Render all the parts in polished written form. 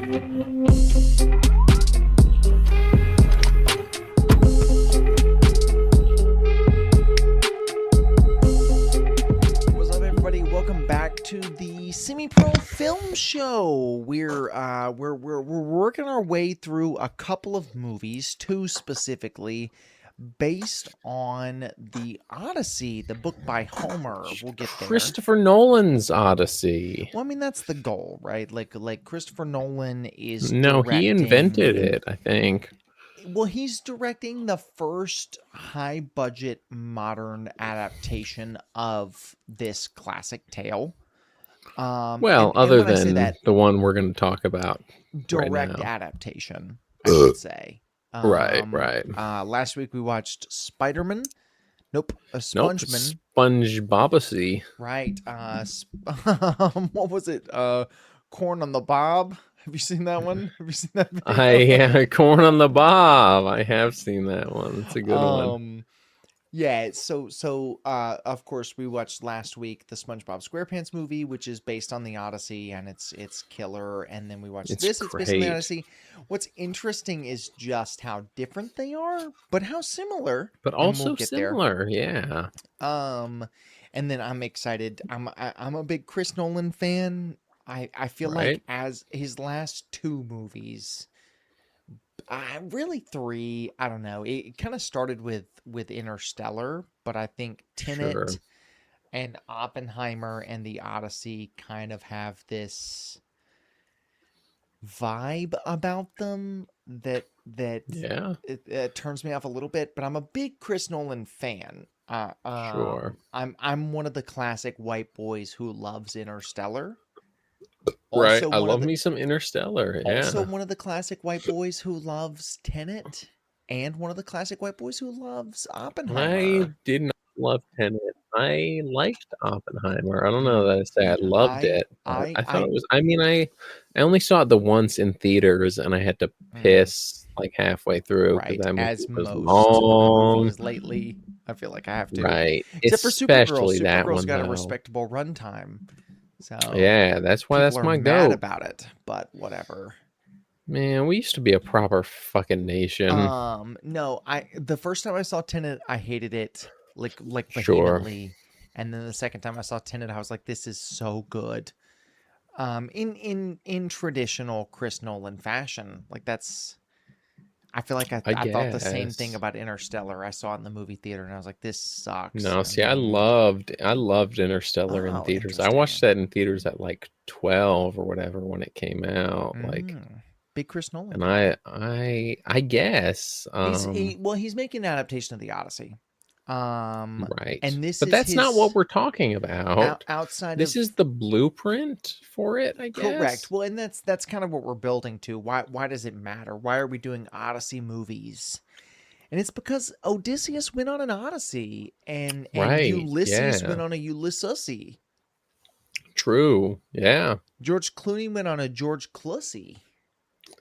What's up, everybody? Welcome back to the Semi-Pro Film Show. We're working our way through a couple of movies, two specifically, based on the Odyssey, the book by Homer. We'll get there. Christopher Nolan's Odyssey. Well, I mean, that's the goal, right? Like Christopher Nolan is No, he invented it, I think. Well, he's directing the first high-budget modern adaptation of this classic tale. Other than the one we're going to talk about. Direct adaptation, I should say. Right. Last week we watched Spider-Man. Nope, Spongeman. SpongeBobacy. Right. What was it? Corn on the Bob. Have you seen that one? Have you seen that video? Corn on the Bob. I have seen that one. It's a good one. Yeah, so of course we watched last week the SpongeBob SquarePants movie, which is based on the Odyssey, and it's killer. And then we watched it's based on the Odyssey. What's interesting is just how different they are, but how similar. But also similar, yeah. And then I'm excited. I'm a big Chris Nolan fan. I feel like as his last two movies, really three, I don't know. It kind of started with Interstellar, but I think Tenet and Oppenheimer and the Odyssey kind of have this vibe about them that it turns me off a little bit. But I'm a big Chris Nolan fan. I'm one of the classic white boys who loves Interstellar. Right, I love me some Interstellar. Yeah. Also, one of the classic white boys who loves Tenet, and one of the classic white boys who loves Oppenheimer. I did not love Tenet. I liked Oppenheimer. I don't know that I say I loved it. I thought it was. I mean, I only saw it the once in theaters, and I had to piss like halfway through because that movie was long. Movies lately, I feel like I have to. Right, except for Supergirl. That Supergirl's one got a respectable runtime. So yeah, that's why that's my mad goat about it, but whatever. Man, we used to be a proper fucking nation. No, the first time I saw Tenet, I hated it like vehemently, and then the second time I saw Tenet, I was like, "This is so good." In traditional Chris Nolan fashion, like that's. I feel like I thought the same thing about Interstellar. I saw it in the movie theater, and I was like, "This sucks." No, see, I loved Interstellar in theaters. I watched that in theaters at like 12 or whatever when it came out. Like big Chris Nolan. And I guess he's making an adaptation of the Odyssey. Right. And but that's not what we're talking about. This is the blueprint for it, I guess. Correct. Well, and that's kind of what we're building to. Why does it matter? Why are we doing Odyssey movies? And it's because Odysseus went on an Odyssey, and Ulysses went on a Ulysses. True. Yeah. George Clooney went on a George Clooney.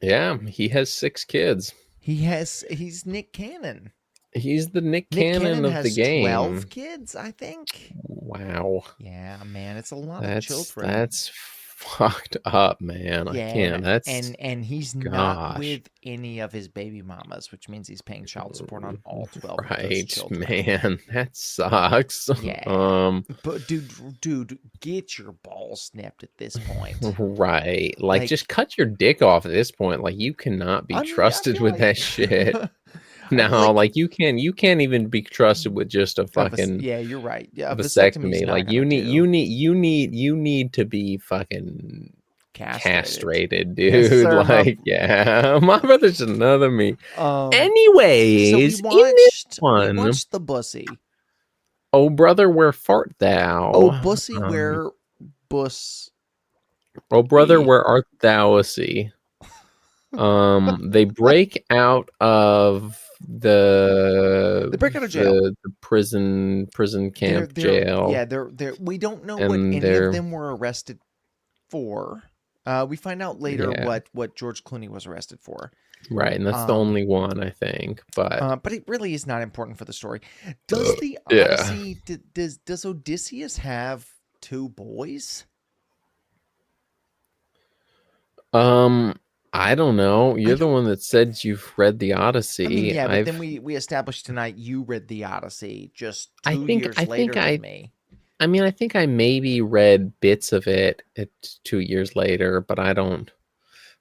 Yeah, he has 6 kids. He's Nick Cannon. He's the Nick Cannon of the game. 12 kids, I think. Wow. Yeah, man, it's a lot of children. That's fucked up, man. Yeah, I can't. That's and he's not with any of his baby mamas, which means he's paying child support on all 12 of those children. Man, that sucks. Yeah. But dude, get your balls snipped at this point. Right. Like just cut your dick off at this point. Like you cannot be trusted with that shit. No, like you can't even be trusted with just a fucking you're right. Yeah, vasectomy. Like you need to be fucking castrated, dude. Yes, sir, like my brother's another me. Anyways, so we watched the Bussy. Oh brother, where fart thou? Oh Bussy, where bus? Oh brother, where art thou? They break out of they break out of jail, the prison camp jail. Yeah, they're we don't know what any of them were arrested for. We find out later what George Clooney was arrested for. Right, and that's the only one, I think. But it really is not important for the story. Does the Odyssey? Does Odysseus have 2 boys? I don't know. I You're the don't. one that said you've read the I mean, Odyssey. yeah, but then we established tonight you read the Odyssey just I two think, years I think later than I, me. I mean, I think I maybe read bits of it 2 years later, but I don't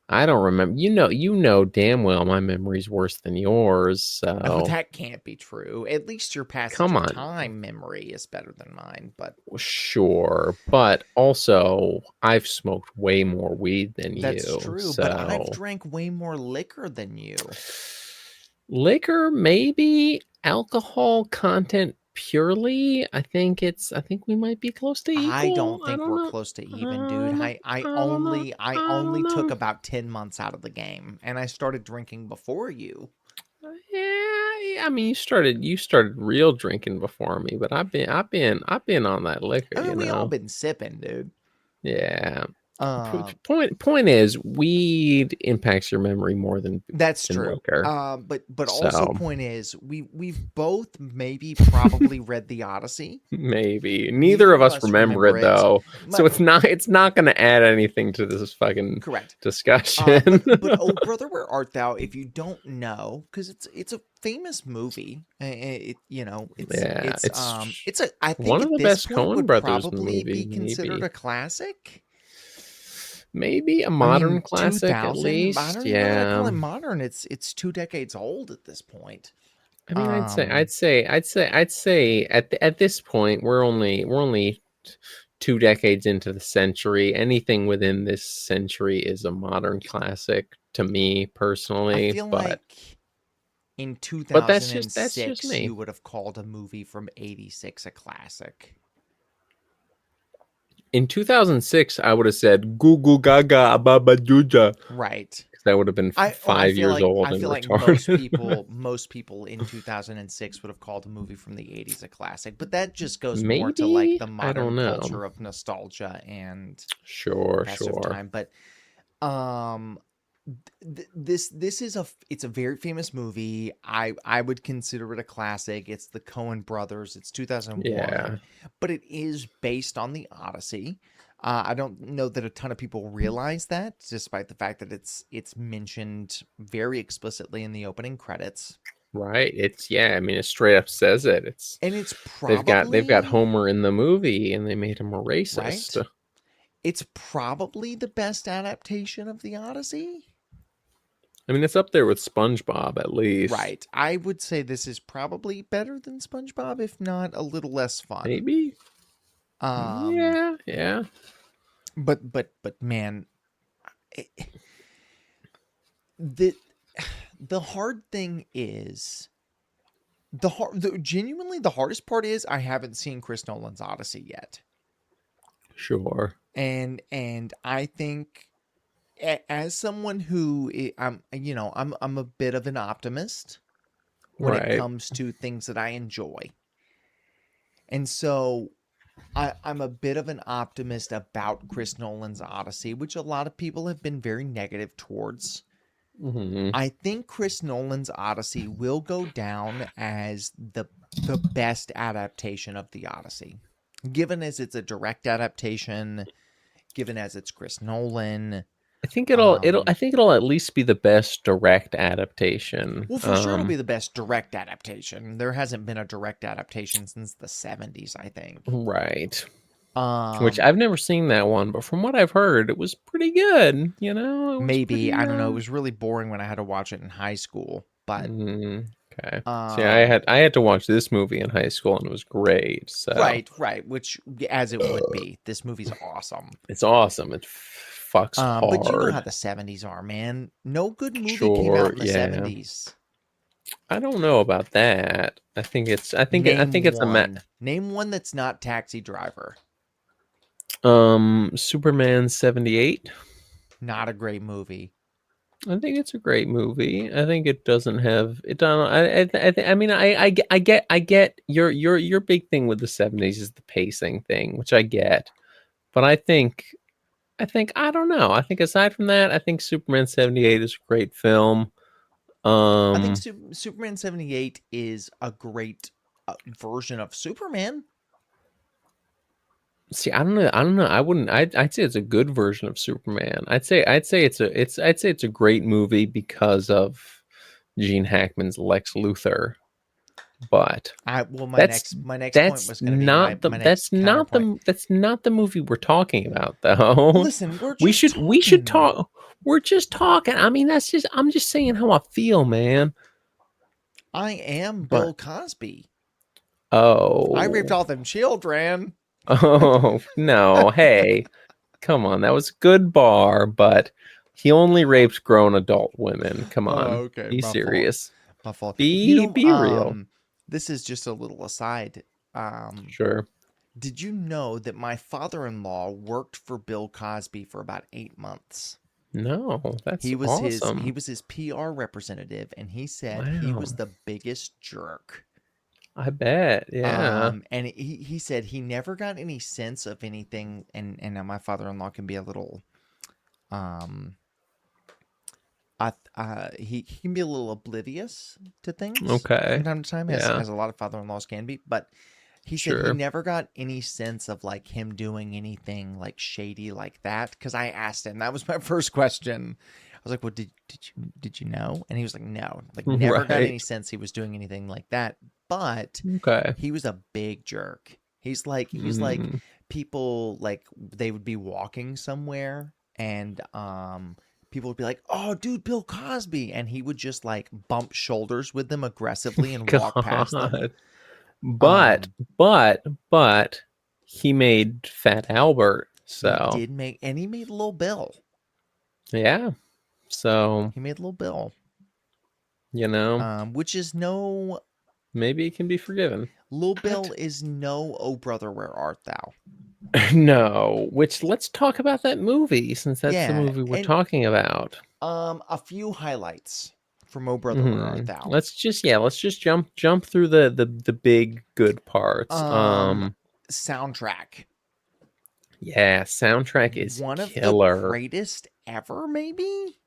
remember. You know damn well my memory's worse than yours. Oh, So that can't be true. At least your passage come of on. time memory is better than mine, but Sure, but also I've smoked way more weed than that's you. true. But I've So drank way more liquor than you. liquor, maybe alcohol content purely. I think we might be close to I equal. don't I think don't we're know. close to I even, dude. don't know. I I don't know. only I I don't only took know. about 10 months out of the game and I started drinking before you. Yeah, I mean you started real drinking before me, but I've been on that liquor, I you mean, we all know. been sipping, dude. Yeah. Um Point is, weed impacts your memory more than That's than true. liquor. But also So point is we've both maybe probably read the Odyssey. maybe neither Neither of of us us remember remember it it. though, so But it's not going to add anything to this fucking correct. discussion. But oh brother, where art thou? If you don't know, because it's a famous movie. You know, Yeah, it's a. I think one of at the this best point Coen would Brothers probably movie, be considered maybe. a classic. Maybe a I modern mean, classic at 2000. I least. don't even know that I call Yeah. it modern. It's 2 decades old at this point. I mean, I'd say, Um, I'd say, I'd say, I'd say at this point we're only 2 decades into the century. Anything within this century is a modern classic to me I personally. feel But like in that's just 2006 me. you would have called a movie from 86 a classic. In 2006, I would have said "Goo Goo Gaga Ababa Juja" Right. because I would have been I 5 years old I and feel like retarded. most people in 2006 would have called a movie from the 80s a classic, but that just goes more to like Maybe, the I modern don't know. culture of nostalgia and Sure, passage of sure. time. But um this is it's a very famous movie. I would consider it a classic. It's the Coen brothers. It's 2001, Yeah, but it is based on the Odyssey. I don't know that a ton of people realize that, despite the fact that it's mentioned very explicitly in the opening credits. right. It's yeah. I mean, it straight up says it. It's And it's they've got probably Homer in the movie, and they made him a racist. right. It's probably the best adaptation of the Odyssey. I mean, it's up there with SpongeBob at least. Right. I would say this is probably better than SpongeBob, if not a little less fun. Maybe. Um, Yeah, yeah. but man, it, the the hard thing is genuinely the hardest part is I haven't seen Chris Nolan's Odyssey yet, Sure. and I think as someone who I'm I'm a bit of an optimist when it Right. comes to things that I enjoy, and so I'm a bit of an optimist about Chris Nolan's Odyssey, which a lot of people have been very negative towards. Hmm. I think Chris Nolan's Odyssey will go down as the best adaptation of the Odyssey. Given as it's a direct adaptation, given as it's Chris Nolan. I think it'll. I think it'll at least be the best direct adaptation. Well, for sure it'll be the best direct adaptation. There hasn't been a direct adaptation since the 70s, I think. Right. Which Um I've never seen that one, but from what I've heard, it was pretty good. You know, it was Maybe, pretty. I don't know, it was really boring when I had to watch it in high school, but Okay. See, I um had I had to watch this movie in high school, and it was great. So right, which as it would be. This movie's awesome. it's awesome. It fucks But you know how hard. the 70s are, man. No good movie came out Sure. in the Yeah. 70s. I don't know about that. I think it's. I think it's a Name one that's not Taxi Driver. Superman 78. Not a great movie. I think it's a great movie. I think it doesn't have it. Don't. I mean, I get your big thing with the 70s is the pacing thing, which I get. But I think I don't know. I think aside from that, I think Superman 78 is a great film. I think Um, Superman 78 is a great version of Superman. See, I don't know. I don't know. I wouldn't. I'd say it's a good version of Superman. I'd say it's a great movie because of Gene Hackman's Lex Luthor. But I well, that's my next point was going to be my next counterpoint. that's not the movie we're talking about though. Listen, we're We just should talking. talk. We're just talking. I mean, I'm just saying how I feel, man. I am But Bill Cosby. I raped oh, all them children. oh no, hey, come on, that was a good bar, but he only rapes grown adult women. Come Oh, on, okay, be my fault. serious. My fault. Be real. This is just a little aside. Um, Sure. did you know that my father-in-law worked for Bill Cosby for about 8 months? No, that's He awesome. was his PR representative, and he said he was Wow. the biggest jerk. I bet. Yeah. And he said he never got any sense of anything, and now my father-in-law can be a little um he can be a little oblivious to things from Okay. time to time, Yeah. as a lot of father-in-laws can be, but he said he Sure. never got any sense of like him doing anything like shady like that. Because I asked him, that was my first question. I was like, "Well, did you know?" And he was like, "No, like never got any Right. sense he was doing anything like that." But Okay. he was a big jerk. He was like Mm. people like they would be walking somewhere and people would be like, "Oh, dude, Bill Cosby," and he would just like bump shoulders with them aggressively and walk past them. God. But Um, but but he made Fat Albert. he So did make, and he made Little Bill. yeah. So He made Little Bill, you know, which is no maybe it can be forgiven. Little Bill What? is no Oh Brother Where Art Thou? No. Which let's talk about that movie since that's the Yeah, movie we're and talking about. a few highlights from Oh Brother Where Art Thou. Let's just jump through the big good parts. Um, soundtrack, Yeah, soundtrack is one of the killer. greatest ever, maybe.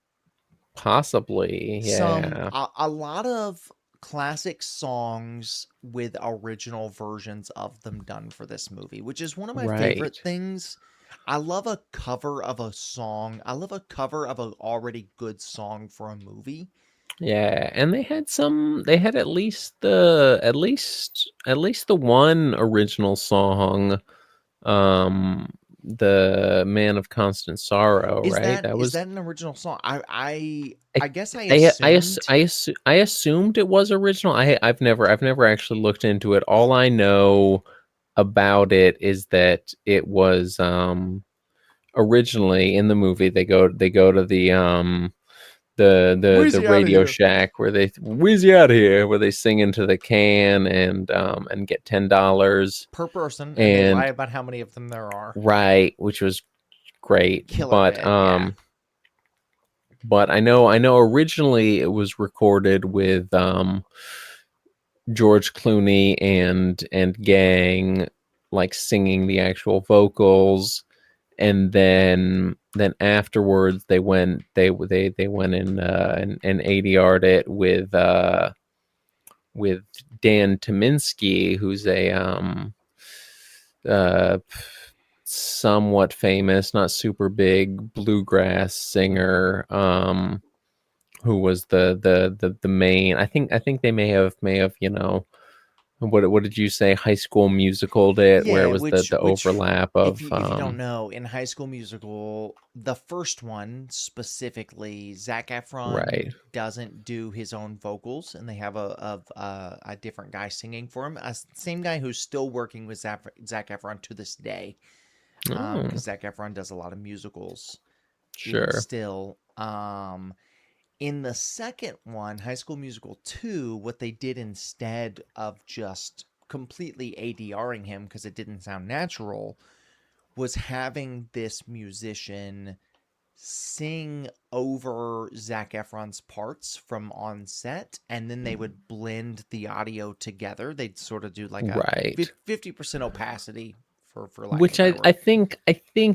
Possibly, Some yeah. a lot of classic songs with original versions of them done for this movie, which is one of my favorite Right. things. I love a cover of a song. I love a cover of an already good song for a movie. Yeah, and they had at least the one original song, um the Man of Constant Sorrow, right? That Is was that an original song? I I guess I assumed. I assumed it was original. I've never actually looked into it. All I know about it is that it was originally in the movie they go to the Wheezy out of Radio here. Shack where they Wheezy out of here where they sing into the can and get $10 Per person, and they lie and about how many of them there are. right, which was great. Killer bit, yeah. But I know originally it was recorded with George Clooney and gang like singing the actual vocals, and then afterwards they went and ADR'd it with Dan Tyminski, who's a uh somewhat famous, not super big bluegrass singer, who was the main. I think they may have what did you say? High School Musical did, where it Yeah, was the which overlap of if you don't know, in High School Musical, the first one specifically, Zac Efron right. doesn't do his own vocals, and they have a different guy singing for him. Same guy who's still working with Zac Efron to this day, Oh, because Zac Efron does a lot of musicals even sure. still. In the second one, High School Musical 2, what they did instead of just completely ADRing him because it didn't sound natural was having this musician sing over Zac Efron's parts from on set, and then they would blend the audio together. They'd sort of do like a Right. 50% opacity for lack of a Which better I word. think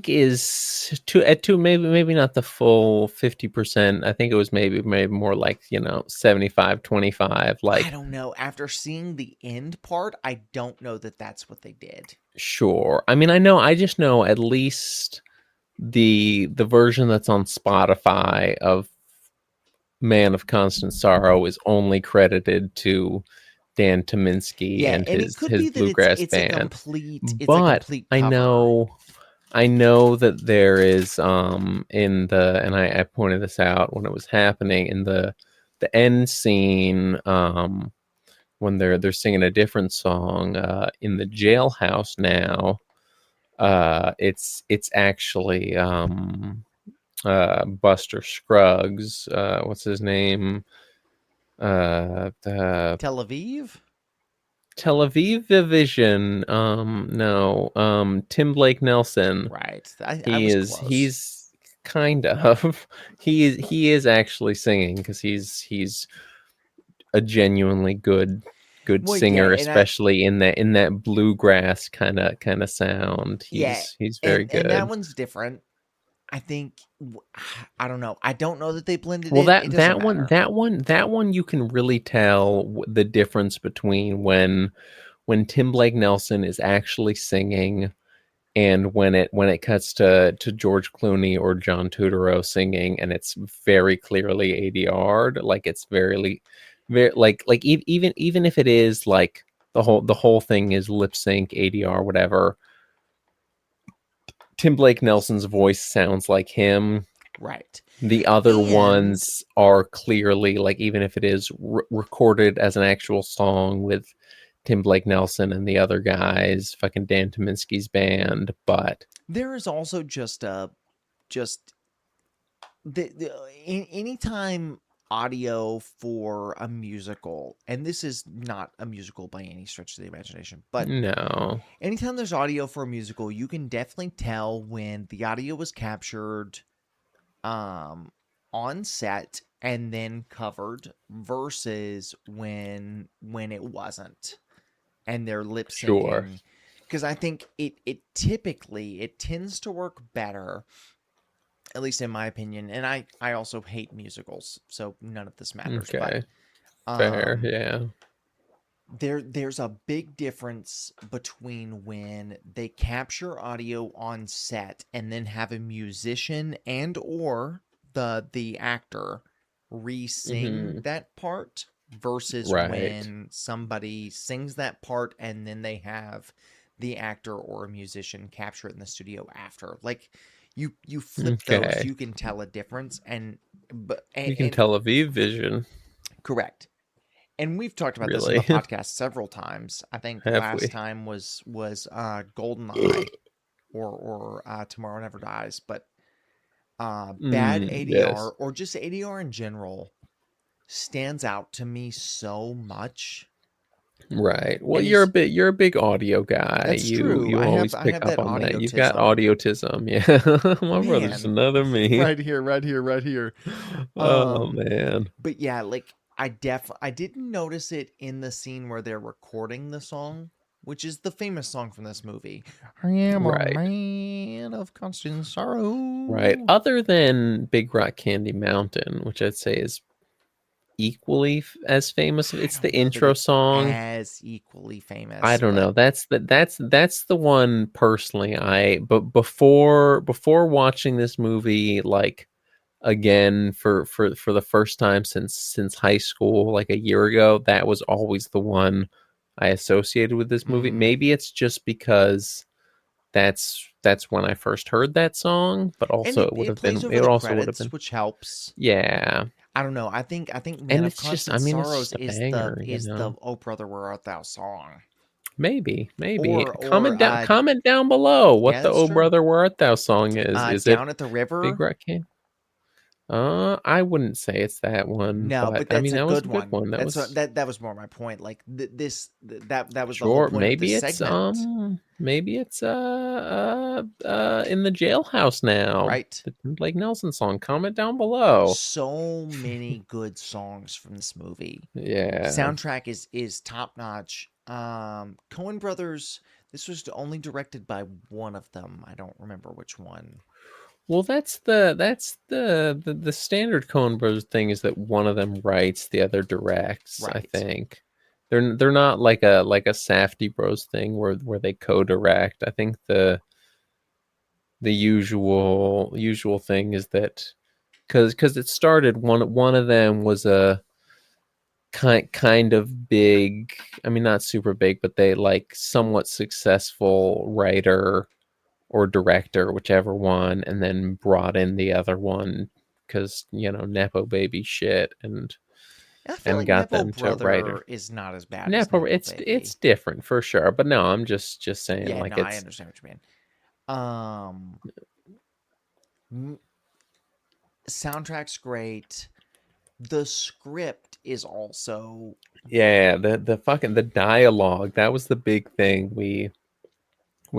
is to maybe not the full 50%. I think it was maybe more like 75-25. I Like, don't know. After seeing the end part, I don't know that that's what they did. sure. I mean, I just know at least the version that's on Spotify of Man of Constant Sorrow is only credited to Dan Tominski Yeah, and and it could his be that bluegrass it's a band. complete But I cover. know I know that there is in the and I pointed this out when it was happening in the end scene, when they're singing a different song in the jailhouse now. It's actually Buster Scruggs. What's his name? The Tel Aviv? Tel Aviv Vision. No. Tim Blake Nelson. Right. I was close. He's kind of he is actually singing because he's a genuinely good Well, yeah, singer, and I especially in that bluegrass kind of sound. yeah, He's very and that good. one's different. I think I don't know. I don't know that they blended Well, it. It that doesn't that one matter. that one that one you can really tell the difference between when Tim Blake Nelson is actually singing and when it cuts to George Clooney or John Turturro singing, and it's very clearly ADR'd. Like, it's very even if it is like the whole thing is lip sync ADR, whatever. Tim Blake Nelson's voice sounds like him. Right. The other And ones are clearly, like, even if it is recorded as an actual song with Tim Blake Nelson and the other guys, fucking Dan Tominski's band, but there is also just anytime audio for a musical, and this is not a musical by any stretch of the imagination, but no, anytime there's audio for a musical, you can definitely tell when the audio was captured um on set and then covered versus when it wasn't and they're lip sure. syncing, because I think it tends to work better, at least in my opinion. And I also hate musicals, so none of this matters, but Okay, fair, um yeah. there's a big difference between when they capture audio on set and then have a musician and or the actor re-sing Hmm. that part versus Right. when somebody sings that part and then they have the actor or a musician capture it in the studio after. Like, you flip those, Okay. you can tell a difference. And but You can and Tel Aviv Vision, correct. And we've talked about this on the really. podcast several times. I think Have last we? time was Goldeneye or Tomorrow Never Dies, but bad ADR Yes. or just ADR in general stands out to me so much. Right. Well, And it's you're a big audio guy. that's You true. you always I pick have up that on that. You've got audiotism. audiotism. Yeah. My brother's Man, another me. right here, right here, right here. Oh Um man. but yeah, like I didn't notice it in the scene where they're recording the song, which is the famous song from this movie. I am a Right. man of constant Right. sorrow. Other than Big Rock Candy Mountain, which I'd say is equally as famous. I It's the don't know that intro it's song. as equally I famous, don't but know. That's the one personally. But before watching this movie, like, again for the first time since high school, like a year ago, that was always the one I associated with this movie. mm, Maybe it's just because that's when I first heard that song, but and also it, it plays over it the also would have credits, been, which helps. yeah. I don't know. I think Man And of it's just, Constant I mean, it's Sorrows just a banger, is the Oh Brother Where Art Thou song. maybe Or comment down below what yeah, the that's "Oh true. Brother Where Art Thou" song is. Is it Down at the Big River. Rat King? I wouldn't say it's that one, No, but but I that's mean, a that was good a good one. one. That was That was more my point. Like that was the whole sure. point of this segment, Maybe it's in the jailhouse now. right? The Blake Nelson song. Comment down below. So many good songs from this movie. Yeah. Soundtrack is top notch. Coen Brothers. This was only directed by one of them. I don't remember which one. Well, that's the standard Coen Brothers thing is that one of them writes, the other directs. I Right. think they're not like a Safdie Bros thing where they co-direct. I think the usual thing is that because it started one of them was a kind of big. I mean, not super big, but they like somewhat successful writer or director, whichever one, and then brought in the other one because nepo baby shit I feel and like got Nepo them to write it. Brother is not as bad as Nepo, Nepo it's Baby. different for sure, but no, I'm just saying Yeah, like no, I it's understand what you mean. M- Soundtrack's great. The script is also yeah, the fucking the dialogue, that was the big thing we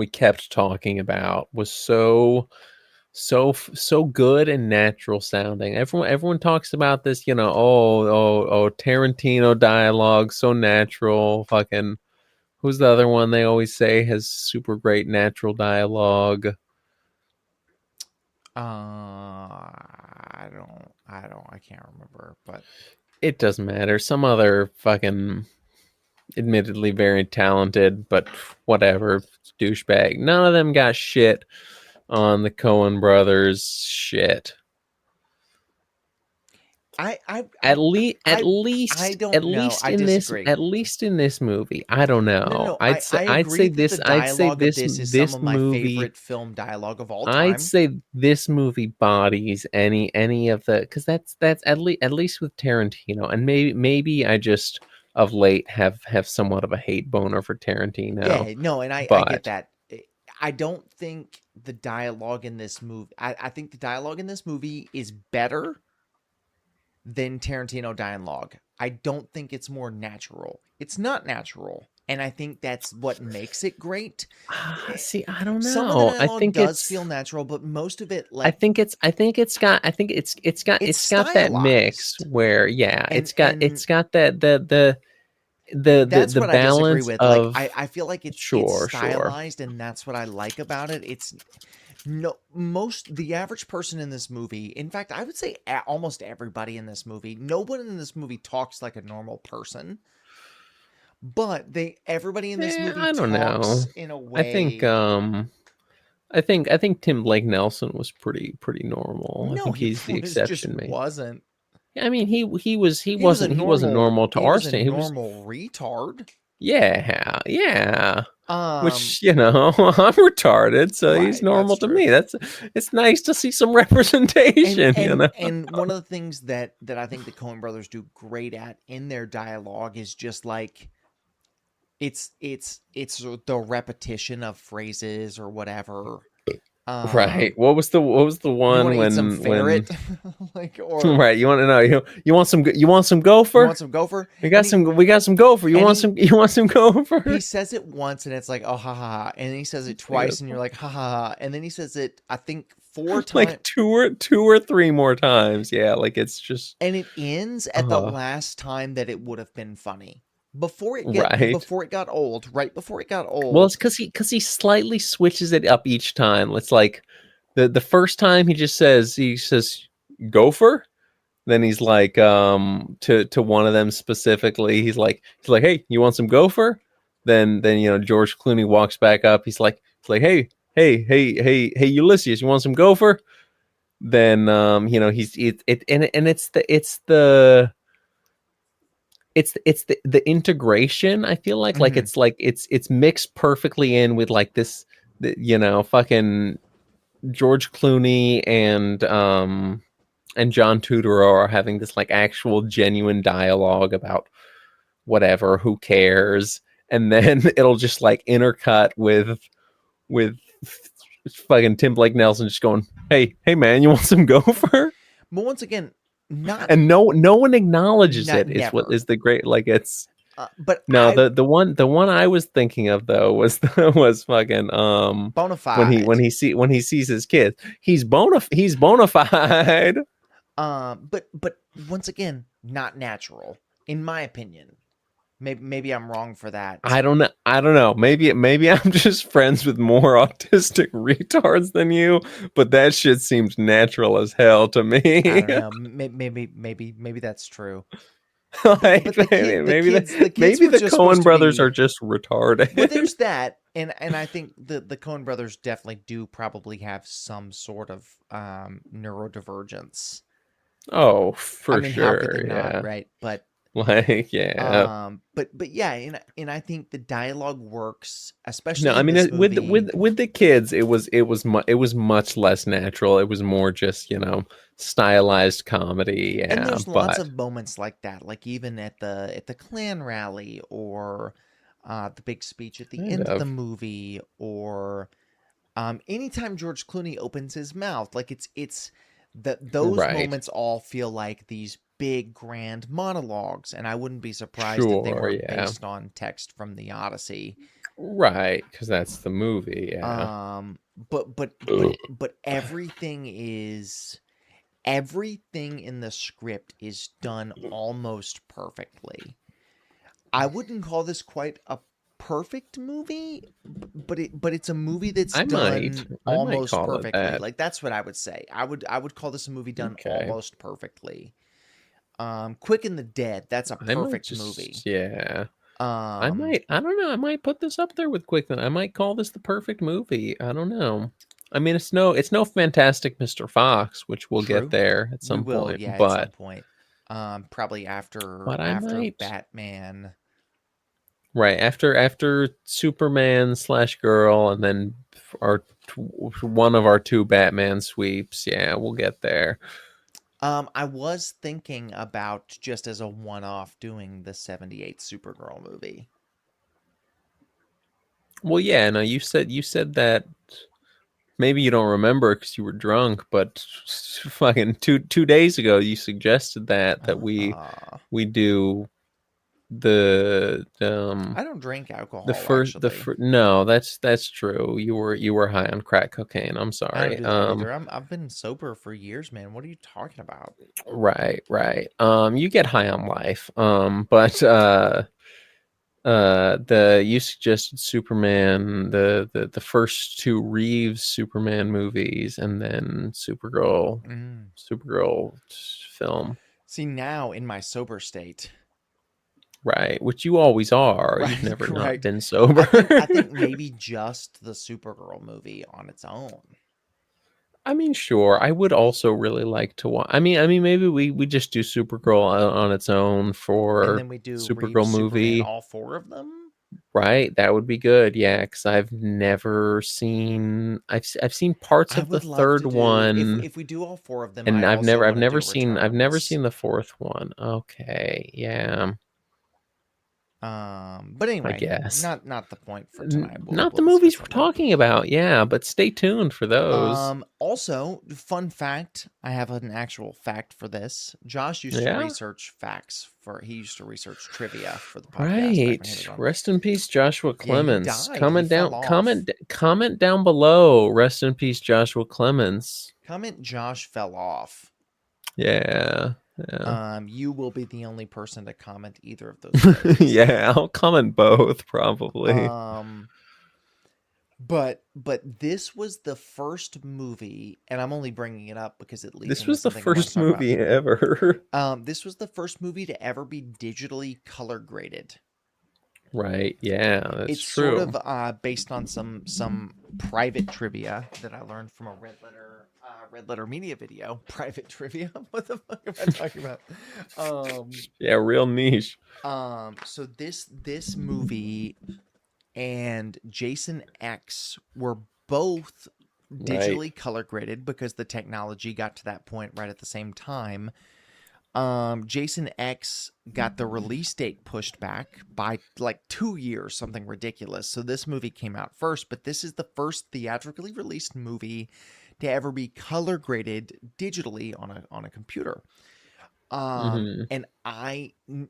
kept talking about, was so good and natural sounding. Everyone talks about this, oh, Tarantino dialogue, so natural. Fucking who's the other one they always say has super great natural dialogue? I can't remember, but It doesn't matter. Some other fucking admittedly very talented, but whatever, douchebag. None of them got shit on the Coen brothers shit. I I I At least, at I I least, at don't know. least I in this, disagree. at least in this movie, I don't No, no, know. no. I I'd say agree that the this, I'd say dialogue of this, this is some this of my movie, favorite film dialogue of all I'd time. say this movie bodies any of the, because that's at least with Tarantino, and maybe I just of late have somewhat of a hate boner for Tarantino, Yeah, no, and I get but that. I don't think the dialogue in this movie. I think the dialogue in this movie is better than Tarantino dialogue. I don't think it's more natural. It's not natural, and I think that's what makes it great. Eh, see, I don't Some of the know. dialogue does feel natural, but most of it, like, I think it's it's got that mix stylized, where, yeah, and it's got that that's the what I disagree balance with. Like, of I feel like it's sure. stylized, and that's what I like about it. It's no most the average person in this movie. In fact, I would say almost everybody in this movie. No one in this movie talks like a normal person, but they everybody in this movie I don't know. talks in a I think way. I think Tim Blake Nelson was pretty normal. I No, think he he's the was just exception, maybe. wasn't. I mean, he was he wasn't Normal. normal to He our was a standard. He was, normal retard. yeah, yeah. Um, Which, I'm retarded, so he's right, that's normal to true. me. It's nice to see some and representation, and and one of the things that I think the Coen brothers do great at in their dialogue is just like it's the repetition of phrases or whatever. Right. Um, What was the you want one to eat some when ferret, like, or right, you want to know, you want some you gopher? want some gopher, We got some gopher. and he You want some he gopher? says it once and it's like, oh, ha ha ha, and then he says it Like, twice and you're like, ha ha ha, and then he says it, I think, four times, like two or three more times. Yeah, like it's just and it ends at the uh last time that it would have been funny. right. Before it got old, right before it got Well, it's old. because he slightly switches it up each time. It's like the first time he says gopher. Then he's like to one of them specifically. He's like, hey, you want some gopher? Then George Clooney walks back up. He's like, hey, Ulysses, you want some gopher? Then he's it and it's the integration. I feel like Mhm. it's mixed perfectly in with like this, fucking George Clooney and John Turturro are having this like actual genuine dialogue about whatever, who cares, and then it'll just like intercut with fucking Tim Blake Nelson just going, hey man, you want some gopher? But once again, not And no one acknowledges not it. Is what never. is the great, like it's But no, I the one I was thinking of though was was fucking bona fide. when he sees his kids, he's bona fide. But once again, not natural, in my opinion. maybe I'm wrong for that. I don't know. I don't know. Maybe I'm just friends with more autistic retards than you, but that shit seems natural as hell to I don't me. know. Maybe that's true. But Like the kids maybe were the just supposed Cohen to brothers are be. just Well, retarded. there's that, and I think the Coen brothers definitely do probably have some sort of neurodivergence. Oh, I for mean, how could sure. they not, Yeah. right? Like, yeah. But yeah, and I think the dialogue works, No, especially I in mean this with movie. with the kids, it was much less natural. It was more just, stylized comedy. And Yeah, there's lots but of moments like that, like even at the Klan rally, or the big speech at the kind end of the of movie, or anytime George Clooney opens his mouth, like it's that those right. moments all feel like these big grand monologues, and I wouldn't be surprised if they Sure, were yeah. based on text from the Odyssey. Right, because that's the movie. Yeah. Um, but everything in the script is done almost perfectly. I wouldn't call this quite a perfect movie, but it's a movie that's done I might almost call it perfectly. that. Like that's what I would say. I would call this a movie done Okay. almost perfectly. Quick and the Dead, that's a I might perfect movie. just, yeah. Um, I don't know. I might put this up there with Quickland. I might call this the perfect movie. I don't know. I mean, it's no Fantastic Mr. Fox, which we'll get True. there at We some will, point, yeah, at some point. Probably but I after might Batman. right after Superman slash girl, and then our one of our two Batman sweeps. Yeah, we'll get there. I was thinking about just as a one-off doing the 78 Supergirl movie. Well, yeah. No, you said that. Maybe you don't remember because you were drunk, but fucking 2 days ago you suggested that Ah, we do the I don't drink the alcohol first actually. no, that's true. You were high on crack cocaine. I'm I don't sorry. do that either. I've been sober for years, man. What are you talking about? Right. You get high on life. But the you suggested Superman, the first two Reeves Superman movies, and then Mm. Supergirl film. See, now in my sober state, Right, which you always are. You've right, never not correct. been sober. I think maybe just the Supergirl movie on its own, I mean, sure. I would also really like to watch. I mean, maybe we just do Supergirl on its own and for then we do Reeves Supergirl Superman, movie, all four of them. right? That would be good. Yeah, because I've never seen. I've seen parts I of the would love third to do one, if we do all four of them. and I also want to do I've never Returns. seen the fourth one. Okay, yeah, But I anyway, guess not the point for tonight. not We'll the movies discuss we're it later. talking about. Yeah, but stay tuned for those. Also, fun fact, I have an actual fact for this. Josh used to Yeah. research facts he used to research trivia for the podcast back when he was Right. on. Rest in peace, Joshua Yeah, he Clemens. died. He fell off. Comment down below. Rest in peace, Joshua Clemens. Comment Josh fell off. Yeah. Yeah. You will be the only person to comment either of those things. Yeah, I'll comment both probably. Um, but this was the first movie, and I'm only bringing it up because it leads This into was the something I want to first talk about. movie ever. This was the first movie to ever be digitally color graded. Right. Yeah, that's It's sort true. of based on some private trivia that I learned from a Red Letter Media video. Private trivia? What the fuck am I talking about? Um, Yeah, real niche. so this movie and Jason X were both Right. digitally color graded because the technology got to that point right at the same time. Jason X got the release date pushed back by like 2 years, something ridiculous. So this movie came out first, but this is the first theatrically released movie to ever be color graded digitally on a computer. Hmm. And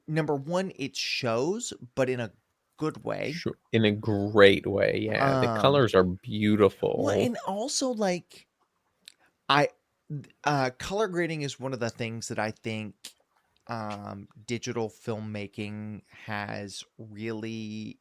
number one, it shows, but in a good way. Sure. In a great way. Yeah, the Um, colors are well, beautiful. and also I color grading is one of the things that I think digital filmmaking has really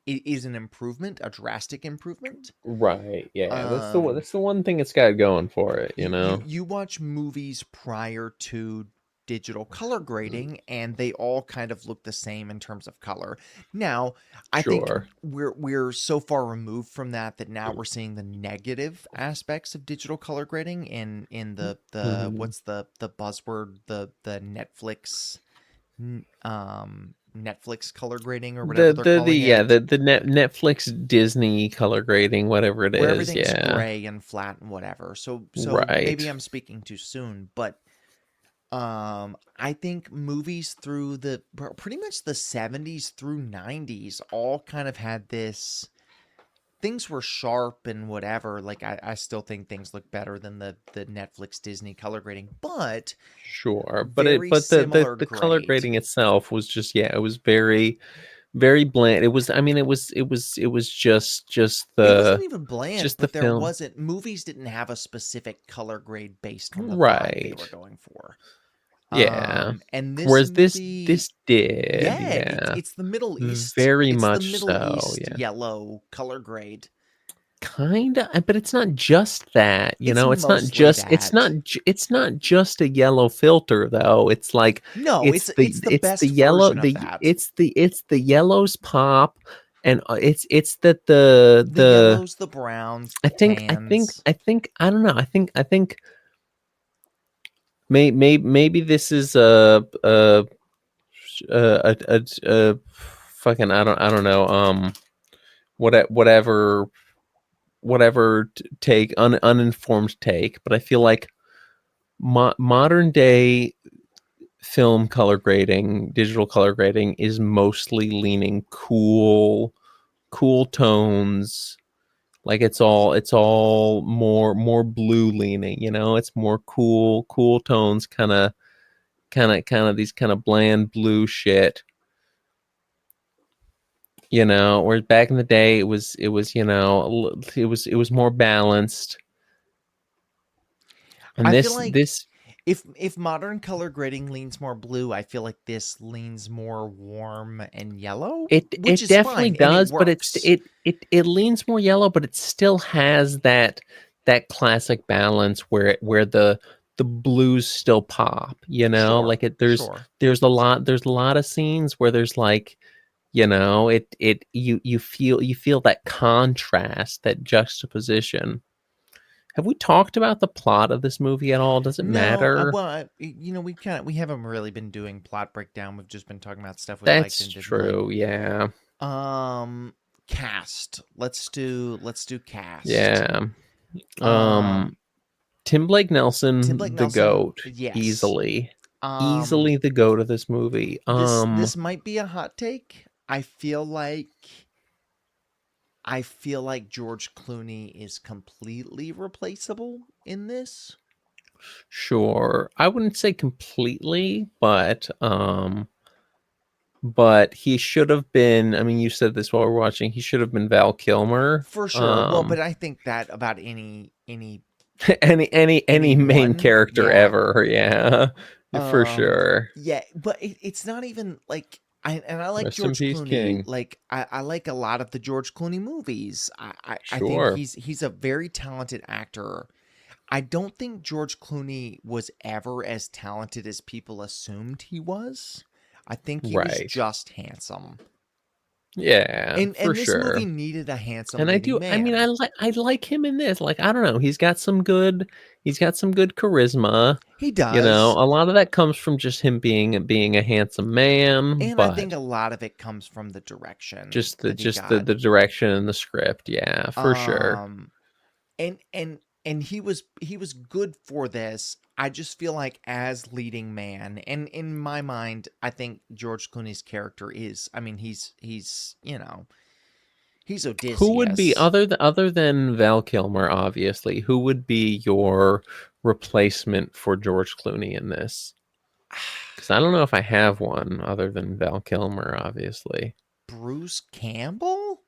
is an improvement, a drastic improvement. Right. Yeah. Um, That's the one thing it's got going for it, you know. you watch movies prior to digital color grading and they all kind of look the same in terms of color. Now, I think Sure. we're so far removed from that that now we're seeing the negative aspects of digital color grading in the Mhm. what's the buzzword, the Netflix color grading or whatever they're The calling yeah, it, Netflix Disney color grading, whatever it where is, everything's yeah. gray and flat and whatever. So maybe Right. I'm speaking too soon, but I think movies through pretty much the 70s through 90s all kind of had this, things were sharp and whatever. Like I still think things look better than the Netflix Disney color grading, but Sure. very But similar the color grade. grading itself was just, yeah, it was very very bland. It was, I mean, it was It wasn't even bland, the but there film. wasn't, movies didn't have a specific color grade based on the vibe they Right. were going for. Yeah. And this Whereas movie, this did, yeah, yeah. it's the Middle East. Very It's the much Middle so, East yeah. yellow color grade. Kinda, but it's not just that, you It's know. mostly that. It's not just a yellow filter though. It's like No, it's the it's the best yellow version of that. it's the yellows pop, and it's that The yellows, the browns, the tans. I don't know. I think maybe this is a fucking, I don't know, whatever take, uninformed take, but I feel like modern day film color grading, digital color grading, is mostly leaning cool tones. Like it's all more blue leaning, you know. It's more cool tones, kind of these kind of bland blue shit, you know. Whereas back in the day, it was, you know, it was more balanced. And I feel like this if modern color grading leans more blue, I feel like this leans more warm and yellow, which it is definitely fine and it does, but works. it leans more yellow, but it still has that classic balance where the blues still pop, you know. Sure, Like sure. there's a lot of scenes where there's like, you know, you feel that contrast, that juxtaposition. Have we talked about the plot of this movie at all? Does it No, matter? you know, we haven't really been doing plot breakdown. We've just been talking about stuff we liked That's and didn't like. true. Yeah. Cast. Let's do cast. Yeah. Um, Um Tim Blake Tim Blake Nelson, the Nelson. goat, Yes. easily, Um, easily the goat of this movie. this might be a hot take. I feel like George Clooney is completely replaceable in this. Sure, I wouldn't say completely, but he should have been. I mean, you said this while we're watching. He should have been Val Kilmer. For sure. Well, but I think that about Any main anyone. character Yeah. ever, yeah, for Um, sure. yeah, but it's not even like I like Rest in George peace, Clooney. King. Like I like a lot of the George Clooney movies. I think Sure, he's a very talented actor. I don't think George Clooney was ever as talented as people assumed he was. I think he was right. just handsome. Yeah, for And this movie sure. needed a handsome And I leading do. I mean, man. I like him in this. Like, I don't know. He's got some good charisma. He You know, does. a lot of that comes from just him being a handsome man, And I think but a lot of it comes from the direction that he just got. the direction and the script. Yeah, for sure. Um and he was good for this. I just feel like as leading man, and in my mind, I think George Clooney's character is, I mean, he's, you know, he's Who would be, Odysseus. other than Val Kilmer? Obviously, who would be your replacement for George Clooney in this? Because I don't know if I have one other than Val Kilmer. Obviously. Bruce Campbell?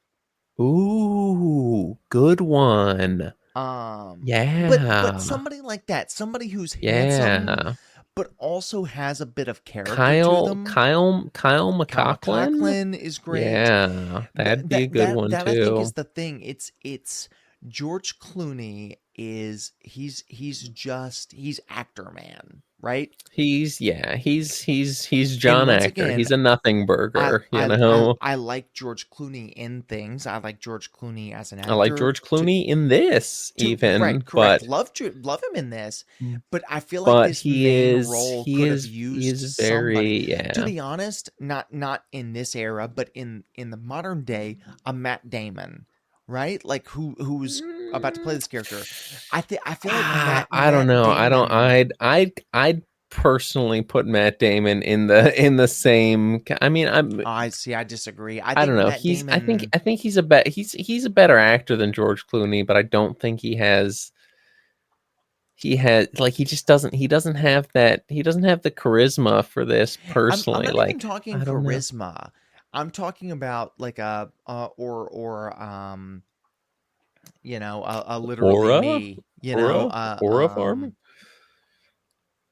Ooh, good one. Um but Yeah. somebody like that, somebody who's handsome Yeah. but also has a bit of character to Kyle them. Kyle Kyle Kyle MacLachlan? MacLachlan is great. Yeah, that'd be a That good that one that I think is too. the thing. It's George Clooney is he's actor man, right? He's And John once Actor. again, He's a nothing I burger, you I I know. I like George Clooney in things. I like George Clooney as an I like actor. George Clooney in this To right, even, correct. Love him in this, but I feel like but this main role could have he used is somebody. very, To yeah. be honest, not in this era, but in the modern day, a Matt Damon, right? Like who's about to play Mm, this character. I feel like Matt I don't Matt know. I don't. Damon. I'd personally put Matt Damon in the same. I mean, I see. I disagree. I I don't think know. Matt Damon. I think he's a better actor than George Clooney, but I don't think he has like he doesn't have the charisma for this I'm personally. not even Like, talking I don't know. charisma. I'm talking about like a or a literally Aura? me, Aura farming?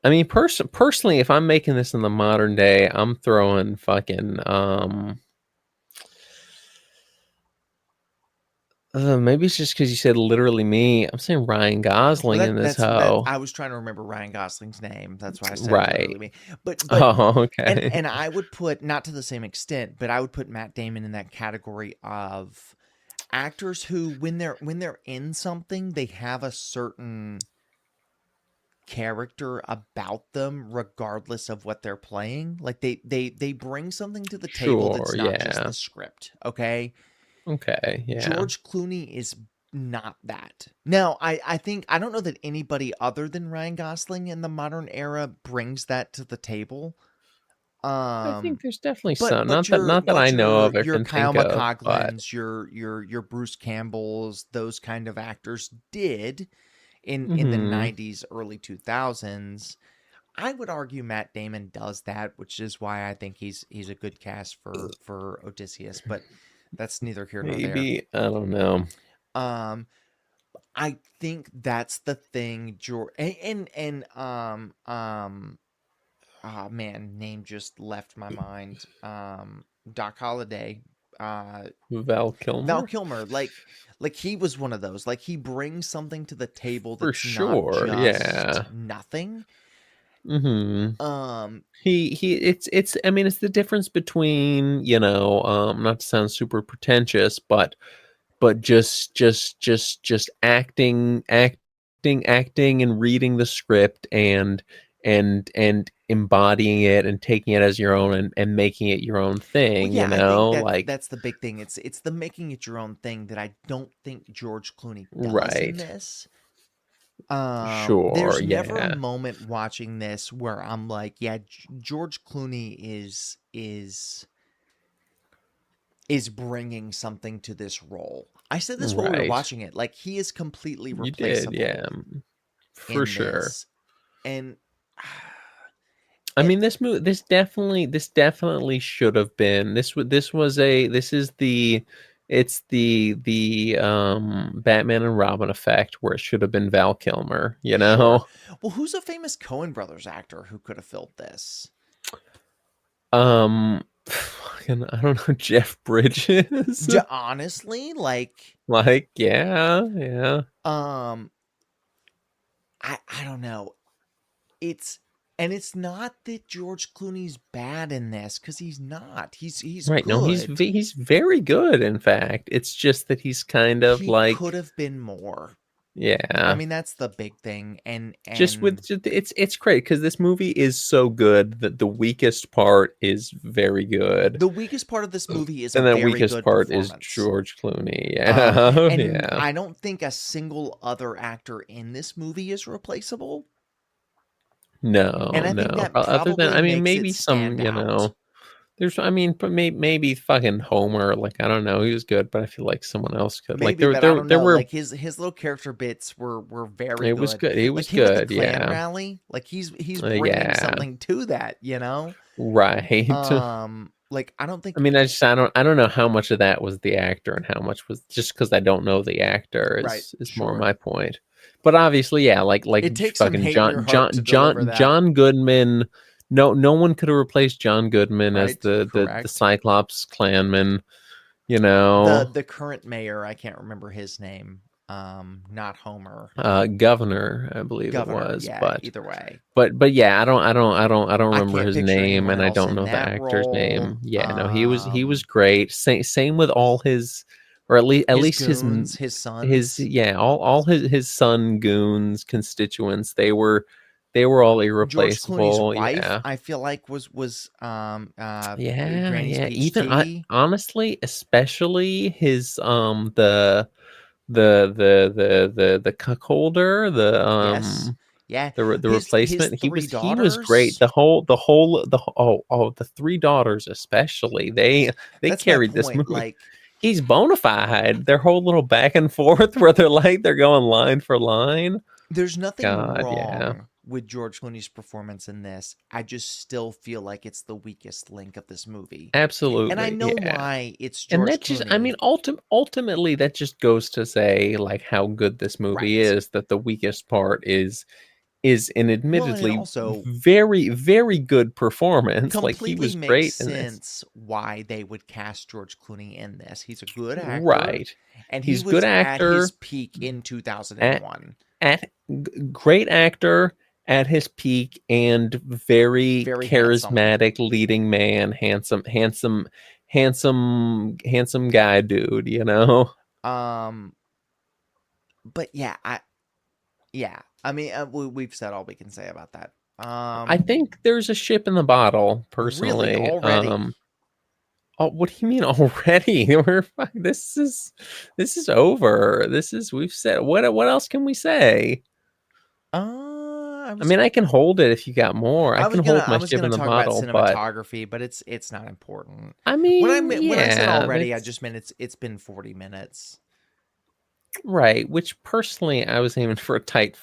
I mean, personally, if I'm making this in the modern day, I'm throwing fucking maybe it's just because you said literally me. I'm saying Ryan well Gosling in this that hoe. I was trying to remember Ryan Gosling's name. That's why I said literally Right. me. But Oh, and okay. and I would put, not to the same extent, but I would put Matt Damon in that category of actors who when they're in something, they have a certain character about them regardless of what they're playing. Like they bring something to the table Sure. that's not just Yeah. the script, okay? Okay. Yeah. George Clooney is not that. Now, I think I don't know that anybody other than Ryan Gosling in the modern era brings that to the table. I Um think there's definitely but some. but your Not that I but know your of or your can Kyle think of, but MacLachlan's, your Bruce Campbell's, those kind of actors did in the hmm 90s, early 2000s. I would argue Matt Damon does that, which is why I think he's a good cast for Odysseus, but that's neither here nor there. maybe I don't know. Um I think that's the thing, George, oh man, name just left my mind. Doc Holliday, uh, Val Val Kilmer Kilmer, like he was one of those. Like he brings something to the table for that's not sure. just Yeah. nothing. Hmm. Um, It's I mean it's the difference between not to sound super pretentious but just acting and reading the script and embodying it and taking it as your own and making it your own well, thing, yeah, I think that like that's the big thing. It's the making it your own thing that I don't think George Clooney does in right. this. Sure, There's never a yeah. moment watching this where I'm like, yeah, George Clooney is bringing something to this role. I said this while we were Right. watching it. Like he is completely You did, yeah. replaceable For in sure. this. And I and mean, this definitely should have been. This is the it's the Batman and Robin effect where it should have been Val Kilmer, you sure. know. Well, who's a famous Coen Brothers actor who could have filled this? Fucking, I don't know, Jeff Bridges. Honestly, like Like, yeah, yeah. um I don't know. It's and it's not that George Clooney's bad in this, cuz he's not. He's Right. No, good. he's very good, in fact. It's just that he's kind of He could like, have been more. I yeah. mean, that's the big thing. It's great because this movie is so good that the weakest part is very good, the weakest part of this movie is a and that very weakest good part is performance. George Clooney. Yeah, And yeah. I don't think a single other actor in this movie is replaceable. And No, I think no. that Other than, probably I mean, makes it maybe some, stand out. there's, I mean, but maybe fucking Homer. Like, I don't know, he was good, but I feel like someone else could. Like, Maybe, but I don't there know. were. Like his little character bits were very It was good. good. It Like was him at the good. Klan Yeah, rally, like he's bringing yeah. something to that, you know. Right. Um, Like, I don't I think mean, I don't know how much of that was the actor and how much was just because I don't know the actor right, is more sure. my point. But obviously, yeah, like It takes some fucking hate in your heart to deliver that, John Goodman. No one could have replaced John Goodman as right? the Correct. Cyclops clanman. You The know, the current mayor, I can't remember his name. Not Homer. governor, I believe it Governor. was, Yeah, but either way. yeah, I don't I remember can't his picture name, anyone and I else don't in know the that actor's role. name. Yeah, no, he was great. Same with all his, or at His least goons, his his sons. yeah, all his son goons constituents. They were all George Clooney's irreplaceable. wife, Yeah, I feel like Granny's yeah. peach Even I tea. honestly, especially his the cuckolder, Yes. Yeah. the His replacement. He three was great. daughters. The three daughters especially. They That's my carried this point. movie. Like, He's bona fide. Their whole little back and forth where they're going line for line. there's nothing God, yeah, wrong with George Clooney's performance in this. I just still feel like it's the weakest link of this movie. And I absolutely, know yeah. why it's And George that just, I Clooney. mean, ultimately, that just goes to say like how good this movie Right. is. That the weakest part is an Well, and it admittedly also very, very good performance. Like he completely was makes great in this. sense why they would cast George Clooney in this. He's a good actor, Right. and he He's a good was at his actor peak in at 2001. great actor at his peak and very Very handsome. charismatic leading man, handsome guy dude, you know. Um, but yeah, I mean, we've said all we can say about that. I think there's a ship in the bottle Really, personally. already. Oh, what do you mean already? This is over. We've said what else can we say? I I was mean, I can hold it if you got more. I can hold I my was ship gonna in the talk about bottle, but cinematography, but it's not important. I mean, When I said yeah, already, I that's just meant it's been 40 minutes. right. Which personally, I was aiming for a tight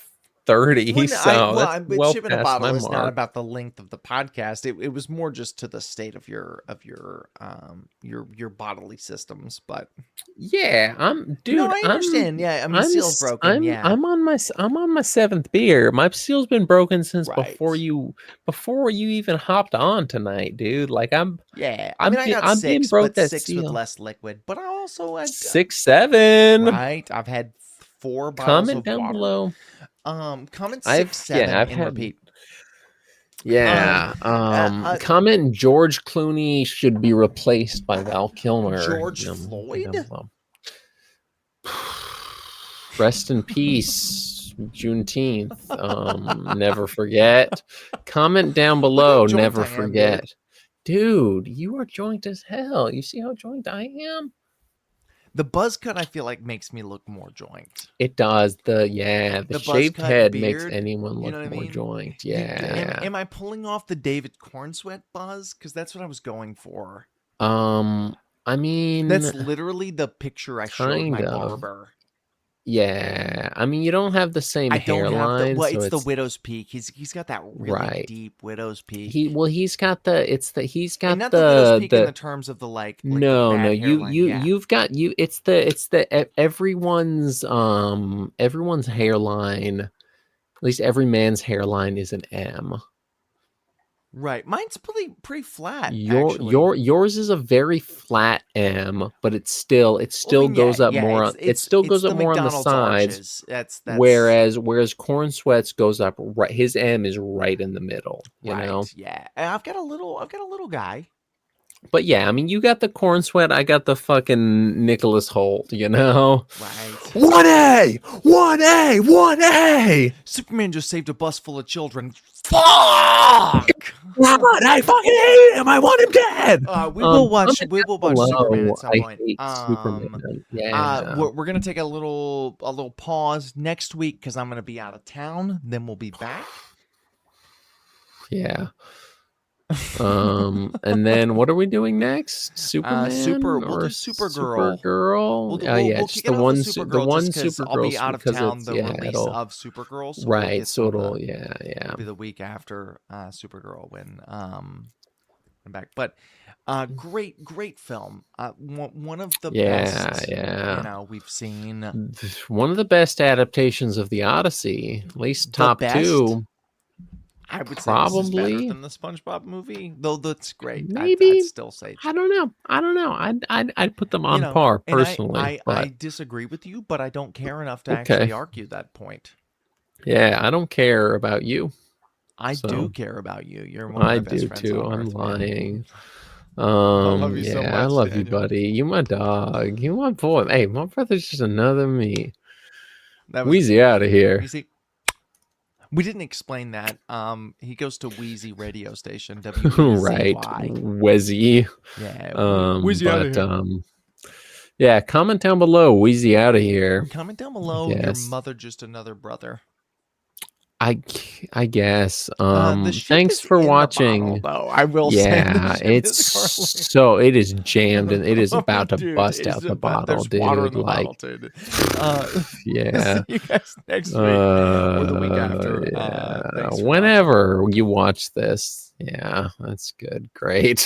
30, When so that's but well ship in a past my bottle is not mark. about the length of the podcast. It was more just to the state of your bodily systems. But Yeah, no, dude, I understand. Yeah, I mean, seal's broken. Yeah, I'm on my seventh beer. My seal's been broken since right. before you even hopped on tonight, dude. Like Yeah, I mean, I got I'm being six, broke but that six with seal. less liquid. But I also had 6, 7. right. I've had 4 bottles Comment of down water. below. Comment six, seven I've in had repeat. Um, yeah. Comment George Clooney should be replaced by Val Kilmer. George Down Floyd. below. Rest in peace, Juneteenth. Never forget. Comment down Look how below. joint Never I am, dude. forget. Dude, you are joint as hell. You see how joint I am? The buzz cut, I feel like, makes me look more joint. It does. The The buzz shaved cut head makes beard, anyone you know look what I more mean? joint. Yeah. Am I pulling off the David Cornsweat buzz? Because that's what I was going for. Um, I mean, That's literally the picture I showed kind my of. barber. Yeah. I mean, you don't have the same I don't have the hairline, well. so It's the it's widow's peak. He's got that really right. deep widow's He peak, well, he's got the it's the he's and got not the widow's peak in the the terms of the like the no, no, bad hairline. Yeah, you've got you everyone's hairline, at least every man's hairline is an M. right. Mine's pretty flat actually. Yours is a very flat M, but it Well, I still mean, yeah, goes up yeah. more on it still It's goes up the more on the McDonald's sides, arches. That's whereas Corn Sweats goes up right, his M is right in the middle, you know? right. Yeah, and I've got a little guy. But yeah, I mean, you got the Corn Sweat, I got the fucking Nicholas Holt, you know? Right. 1A! 1A! 1A! Superman just saved a bus full of children. Fuck. God, I fucking hate him! I want him dead! Comment We down will watch Superman at below. some I point. hate Superman. Yeah. We're gonna take a little pause next week because I'm gonna be out of town. Then we'll be back. Yeah. And then what are we doing next? Superman We'll or do Supergirl. Supergirl? Oh yeah, We'll just kick it off with the Supergirl one just because I'll Supergirl be out of because town it's the yeah, release it'll of Supergirl, so we'll right, get so some of the it'll yeah, it'll yeah. be the week after Supergirl when back. But great film. One of the Yeah, best, yeah. we've seen. One of the best adaptations of the Odyssey, at least The top best. 2, I would say this is better probably. than the SpongeBob movie, though that's great. I'd Maybe. still say, I don't know. I'd put them on par and personally, I but disagree with you, but I don't care enough to okay. actually argue that point. Yeah, I don't care about you. I do So care about you. You're one of I my best do friends too. on I'm earth, man. lying. I love you so Yeah, I much, love you, Daniel. buddy. You my dog. You my boy. Hey, my brother's just another me. That was Wheezy out of here. Wheezy. We didn't explain that. He goes to Wheezy radio station, Right. WEZY. Wezzy. Yeah, Wheezy out of But here. yeah, comment down below. Wheezy out of here. Comment down I below. Your guess. mother just another brother. I guess. The ship Thanks is for in the bottle, watching. though. I will say the Yeah, ship it's is currently. it is jammed and it is about to Dude, bust it's out the about bottle, there's water in dude. the Like, bottle, dude. See yeah. you guys next week or the week after. Yeah. Thanks for watching. Whenever you watch this. Yeah, that's good. Great.